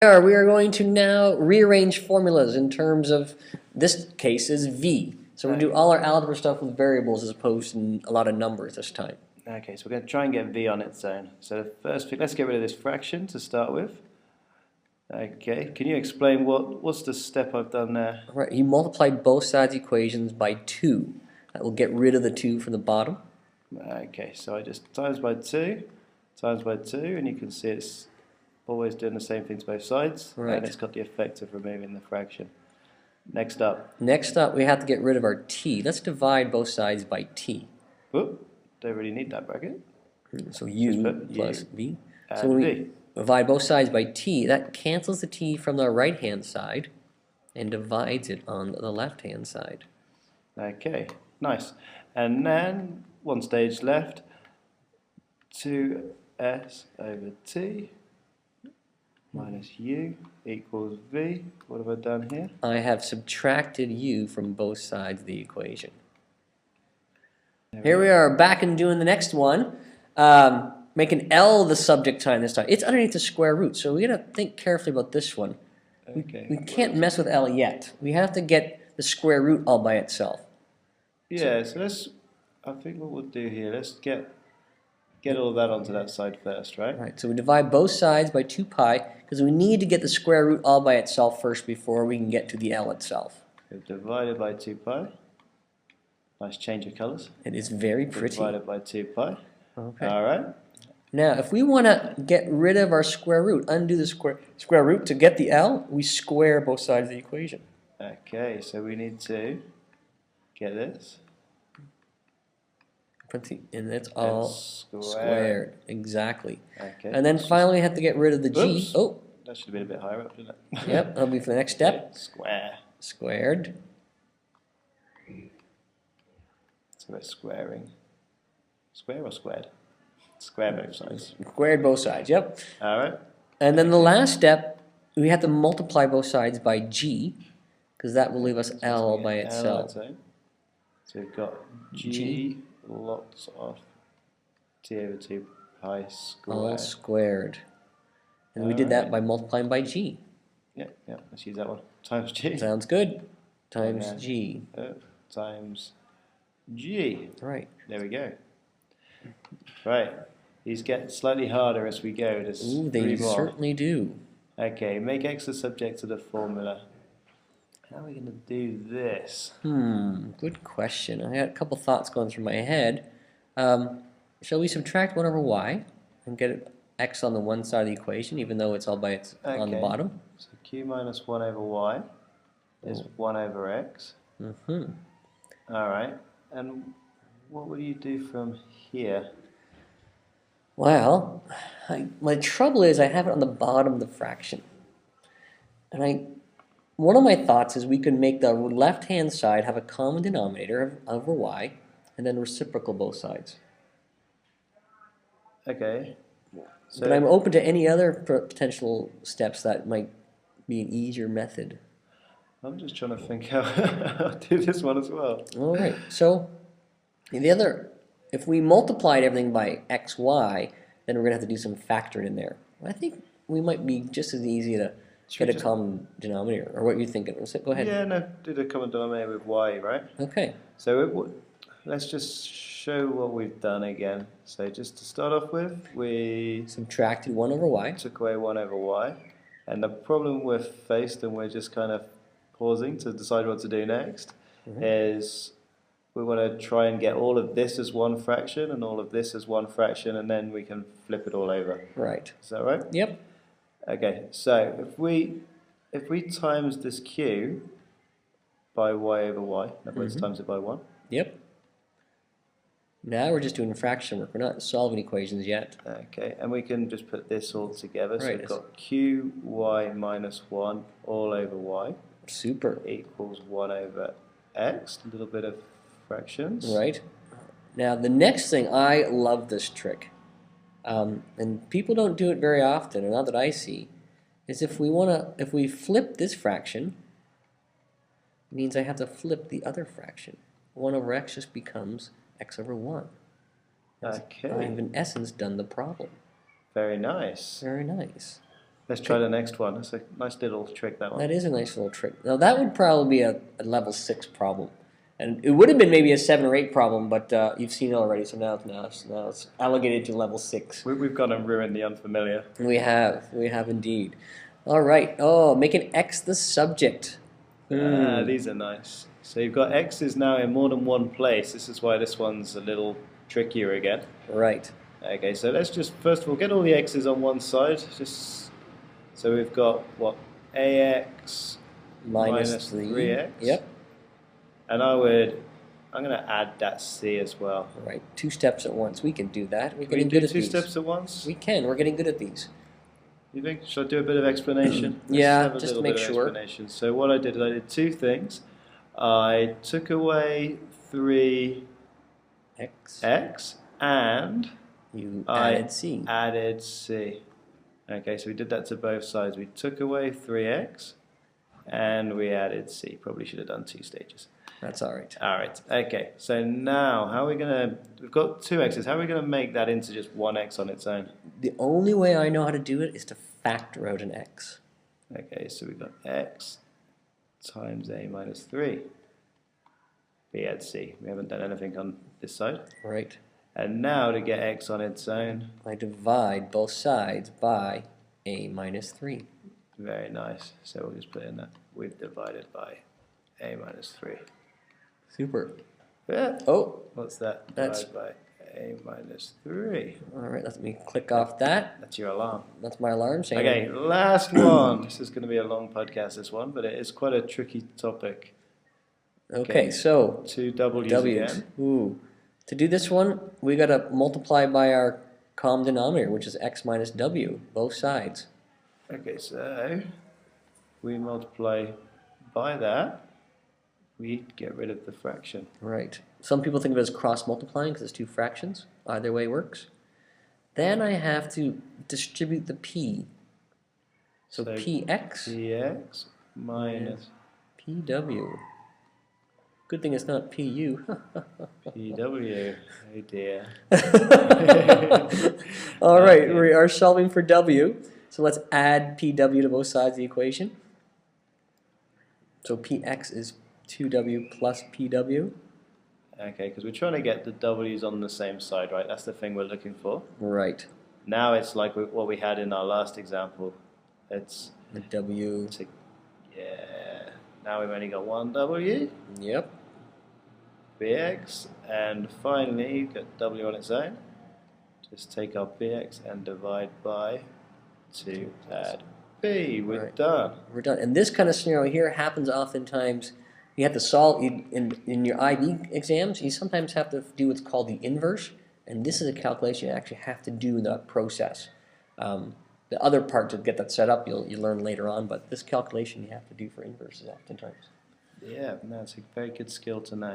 We are going to now rearrange formulas in terms of, this case is V. So we're going to do all our algebra stuff with variables as opposed to a lot of numbers this time. Okay, so we're going to try and get V on its own. So the first thing, let's get rid of this fraction to start with. Okay, can you explain what's the step I've done there? All right, you multiplied both sides equations by 2. That will get rid of the 2 from the bottom. Okay, so I just times by 2, and you can see it's always doing the same thing to both sides, right. And it's got the effect of removing the fraction. Next up, we have to get rid of our t. Let's divide both sides by t. Whoop, don't really need that bracket. So u plus v. So when we divide both sides by t, that cancels the t from the right-hand side and divides it on the left-hand side. Okay, nice. And then, one stage left, 2s over t minus u equals v. What have I done here? I have subtracted u from both sides of the equation. Here we are back and doing the next one. Making L the subject time this time. It's underneath the square root, so we got to think carefully about this one. Okay. We can't mess with L yet. We have to get the square root all by itself. Yeah, so I think what we'll do here, let's get all of that onto that side first, right? Right, so we divide both sides by 2 pi, because we need to get the square root all by itself first before we can get to the L itself. We've divided by 2 pi. Nice change of colours. It is very pretty. Divided by 2 pi. Okay. All right. Now, if we want to get rid of our square root, undo the square root to get the L, we square both sides of the equation. Okay, so we need to get this. And it's all squared. Exactly. Okay. And then finally we have to get rid of the G. Oops. Oh. That should have been a bit higher up, shouldn't it? Yep, that'll be for the next step. Square. Squared. So we're squaring. Square or squared? Square both sides. Squared both sides, yep. All right. And then the last step, we have to multiply both sides by G, because that will leave us L by itself. So we've got G lots of T over 2 pi squared. All squared. And we did that by multiplying by G. Yeah, let's use that one. Times G. Sounds good. Times G. Times G. Right. There we go. Right. These get slightly harder as we go. Ooh, they certainly do. Okay, make x the subject of the formula. How are we going to do this? Good question. I had a couple thoughts going through my head. Shall we subtract 1 over y and get x on the one side of the equation, even though it's all by on the bottom? So q minus 1 over y is 1 over x. All right. And what will you do from here? Well, my trouble is I have it on the bottom of the fraction. And one of my thoughts is we could make the left-hand side have a common denominator over y, and then reciprocal both sides. Okay. So but I'm open to any other potential steps that might be an easier method. I'm just trying to think how I'll do this one as well. All right. So if we multiplied everything by xy, then we're going to have to do some factoring in there. I think we might be just as easy to get a common denominator, or what are you thinking? Go ahead. Yeah, no, do the common denominator with y, right? Okay. So let's just show what we've done again. So just to start off with, we subtracted 1 over y. Took away 1 over y. And the problem we're faced, and we're just kind of pausing to decide what to do next, is we want to try and get all of this as one fraction and all of this as one fraction, and then we can flip it all over. Right. Is that right? Yep. Okay, so if we times this q by y over y, in other words, times it by 1. Yep. Now we're just doing fraction work. We're not solving equations yet. Okay, and we can just put this all together. Right. So we've got q y minus 1 all over y. Super. Equals 1 over x. A little bit of fractions. Right. Now the next thing, I love this trick. And people don't do it very often, or not that I see, is if we flip this fraction, it means I have to flip the other fraction. 1 over x just becomes x over 1. Okay. I've in essence done the problem. Very nice. Very nice. Let's try the next one. That's a nice little trick, that one. That is a nice little trick. Now that would probably be a level 6 problem. And it would have been maybe a 7 or 8 problem, but you've seen it already, so now it's allocated to level 6. We've gone and ruined the unfamiliar. We have indeed. All right. Oh, make an X the subject. These are nice. So you've got X's now in more than one place. This is why this one's a little trickier again. Right. Okay, so let's just first of all get all the X's on one side. So we've got what, AX minus 3x. Yep. And I'm going to add that C as well. All right. 2 steps at once. We can do that. We're Can we getting do good at 2 these. steps at once? We can. We're getting good at these. You think? Should I do a bit of explanation? Yeah, Let's have a just to little make bit of sure. explanation. So what I did 2 things. I took away 3x X. and You I added C. added C. Okay, so we did that to both sides. We took away 3x and we added C. Probably should have done 2 stages. That's all right. All right, okay. So now, how are we going to... We've got 2 x's. How are we going to make that into just 1 x on its own? The only way I know how to do it is to factor out an X. Okay, so we've got x times a minus 3. B add C. We haven't done anything on this side. Right. And now to get x on its own. I divide both sides by a minus 3. Very nice. So we'll just put in that we've divided by a minus 3. Super. Yeah. Oh, What's that? That's- Divided by a minus 3. all right. Let me click off that. That's your alarm. That's my alarm saying. Okay, last one. This is going to be a long podcast, this one, but it is quite a tricky topic. Okay, so 2 W's W's. again. Ooh. To do this one, we got to multiply by our common denominator, which is x minus w, both sides. Okay, so we multiply by that. We get rid of the fraction. Right. Some people think of it as cross-multiplying because it's 2 fractions. Either way works. Then I have to distribute the p. So px Px minus pw. Good thing it's not pu. pw. Oh dear. All right, Okay. we are solving for w. So let's add pw to both sides of the equation. So px is 2w plus pw. Okay, because we're trying to get the w's on the same side, right? That's the thing we're looking for. Right. Now it's like what we had in our last example. It's The w. yeah. Now we've only got one w, Yep. bx, and finally got w on its own. Just take our bx and divide by 2 add b. We're Right. done. We're done. And this kind of scenario here happens oftentimes. You have to solve in your IB exams. You sometimes have to do what's called the inverse, and this is a calculation you actually have to do in the process. The other part to get that set up, you'll learn later on, but this calculation you have to do for inverses oftentimes. Yeah, that's a very good skill to know.